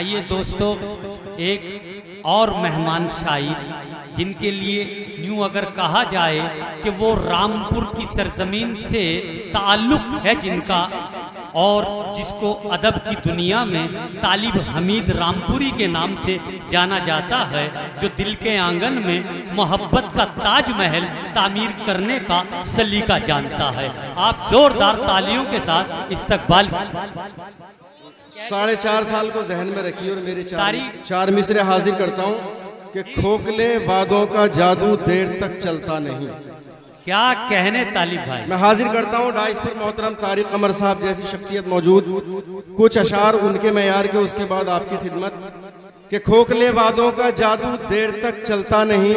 आइए दोस्तों, एक और मेहमान शायर जिनके लिए यूं अगर कहा जाए कि वो रामपुर की सरजमीन से ताल्लुक है जिनका, और जिसको अदब की दुनिया में तालिब हमीद रामपुरी के नाम से जाना जाता है, जो दिल के आंगन में मोहब्बत का ताजमहल तामीर करने का सलीका जानता है। आप जोरदार तालियों के साथ इस्तकबाल। 4.5 साल को जहन में रखिए और मेरे चार मिसरे हाजिर करता हूँ कि खोखले वादों का जादू देर तक चलता नहीं। क्या कहने तालिब भाई। मैं हाजिर करता हूँ डाइस पर मोहतरम तारिक कमर साहब जैसी शख्सियत मौजूद, कुछ अशार उनके मयार के, उसके बाद आपकी खिदमत कि खोखले वादों का जादू देर तक चलता नहीं,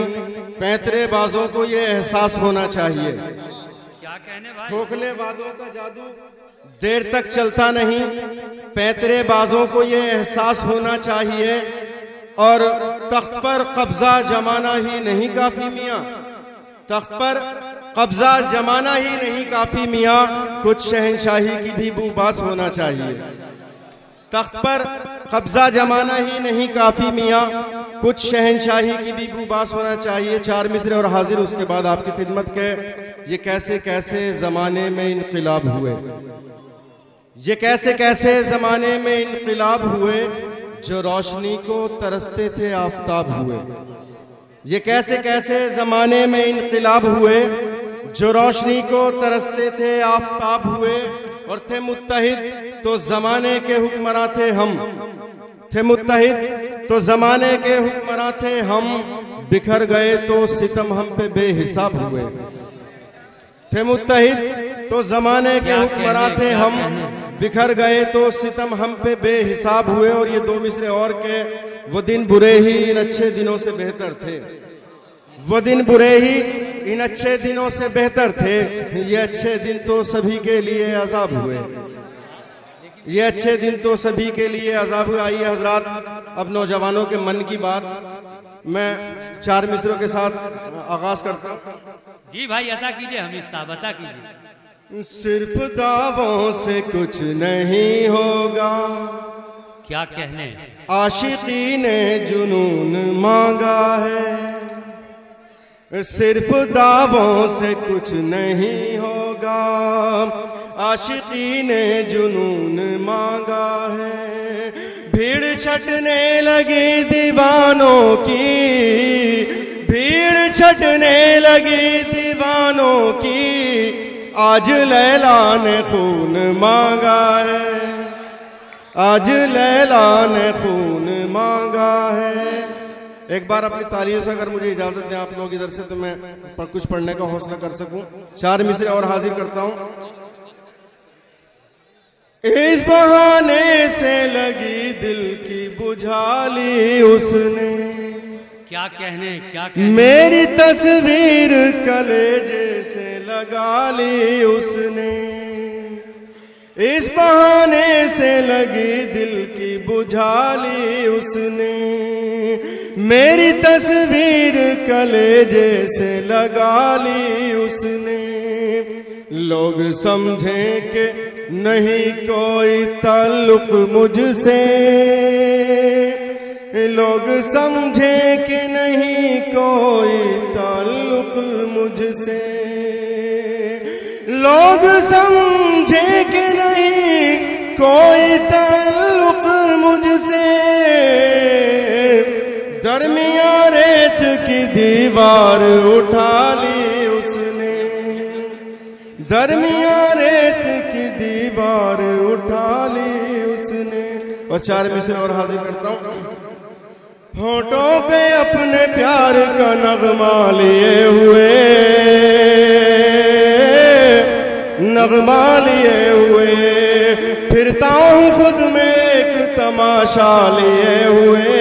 पैंतरे बाजों को ये एहसास होना चाहिए। क्या कहने भाई। खोखले वादों का जादू देर तक चलता नहीं, पैंतरे बाजों को ये एहसास होना चाहिए, और तख्त पर कब्जा जमाना ही नहीं काफी मियाँ, तख्त पर कब्जा जमाना ही नहीं काफी मियाँ, कुछ शहंशाही की भी बूबास होना चाहिए। तख्त पर कब्जा जमाना ही नहीं काफी मियाँ, कुछ शहंशाही की भी बूबास होना चाहिए। 4 मिसरे और हाजिर, उसके बाद आपकी खिदमत के ये कैसे कैसे जमाने में इनकलाब हुए, ये कैसे कैसे जमाने में इनकलाब हुए, जो रोशनी को तरसते थे आफताब हुए। ये कैसे कैसे जमाने में इनकलाब हुए, जो रोशनी को तरसते थे आफताब हुए, और थे मुत्तहिद तो जमाने के हुक्मरां थे हम, थे मुत्तहिद तो जमाने के हुक्मरां थे हम, बिखर गए तो सितम हम पे बेहिसाब हुए। थे मुत्तहिद तो जमाने के हुक्मरां थे हम, बिखर गए तो सितम हम पे बेहिसाब हुए। और ये 2 मिसरे और के, वो दिन बुरे ही इन अच्छे दिनों से बेहतर थे, वो दिन बुरे ही इन अच्छे दिनों से बेहतर थे, ये अच्छे दिन तो सभी के लिए अजाब हुए, ये अच्छे दिन तो सभी के लिए अजाब हुए। आइए हजरात, अब नौजवानों के मन की बात मैं 4 मिसरों के साथ आगाज करता हूँ। जी भाई, अता कीजिए, हमीद साहब अता कीजिए। सिर्फ दावों से कुछ नहीं होगा, क्या कहने। आशिकी ने जुनून मांगा है, सिर्फ दावों से कुछ नहीं होगा, आशिकी ने जुनून मांगा है। भीड़ छटने लगी दीवानों की, भीड़ छटने लगी दीवानों की, आज लैला ने खून मांगा है, आज लैला ने खून मांगा है। एक बार अपनी तालियों से अगर मुझे इजाजत दें आप लोग इधर से, तो मैं कुछ पढ़ने का हौसला कर सकूं। 4 मिसरे और हाजिर करता हूं। इस बहाने से लगी दिल की बुझाली उसने, क्या कहने, क्या कहने। मेरी तस्वीर कलेजे से लगा ली उसने, इस बहाने से लगी दिल की बुझाली उसने, मेरी तस्वीर कलेजे से लगा ली उसने। लोग समझे कि नहीं कोई ताल्लुक मुझसे, लोग समझे कि नहीं कोई ताल्लुक मुझसे, लोग समझे कि नहीं कोई ताल्लुक मुझसे। दरमिया रेत की दीवार उठा ली उसने, दरमिया रेत की दीवार उठा ली उसने। और 4 मिसरे और हाजिर करता हूँ। होठों पे अपने प्यार का नगमा लिए हुए, नगमा लिए हुए, फिरता हूँ खुद में एक तमाशा लिए हुए,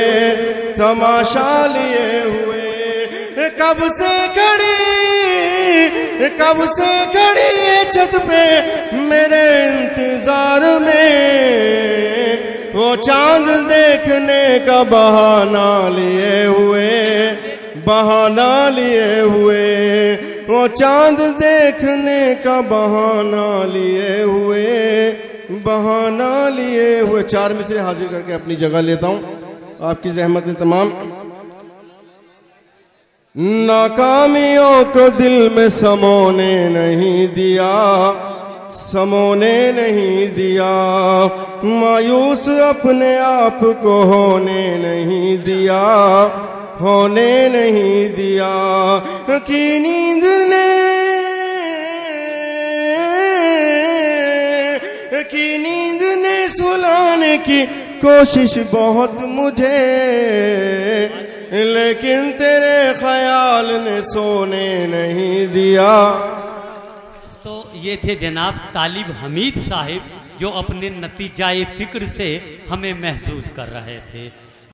तमाशा लिए हुए। कब से खड़ी है छत पे मेरे इंतजार में, वो चांद देखने का बहाना लिए हुए, बहाना लिए हुए, वो चांद देखने का बहाना लिए हुए, बहाना लिए हुए। 4 मिसरे हाजिर करके अपनी जगह लेता हूँ, आपकी जहमत है तमाम। नाकामियों को दिल में समोने नहीं दिया, समोने नहीं दिया, मायूस अपने आप को होने नहीं दिया, होने नहीं दिया। की नींद ने सुलाने की कोशिश बहुत मुझे, लेकिन तेरे ख्याल ने सोने नहीं दिया। तो ये थे जनाब तालिब हमीद साहिब, जो अपने नतीजाए फिक्र से हमें महसूस कर रहे थे।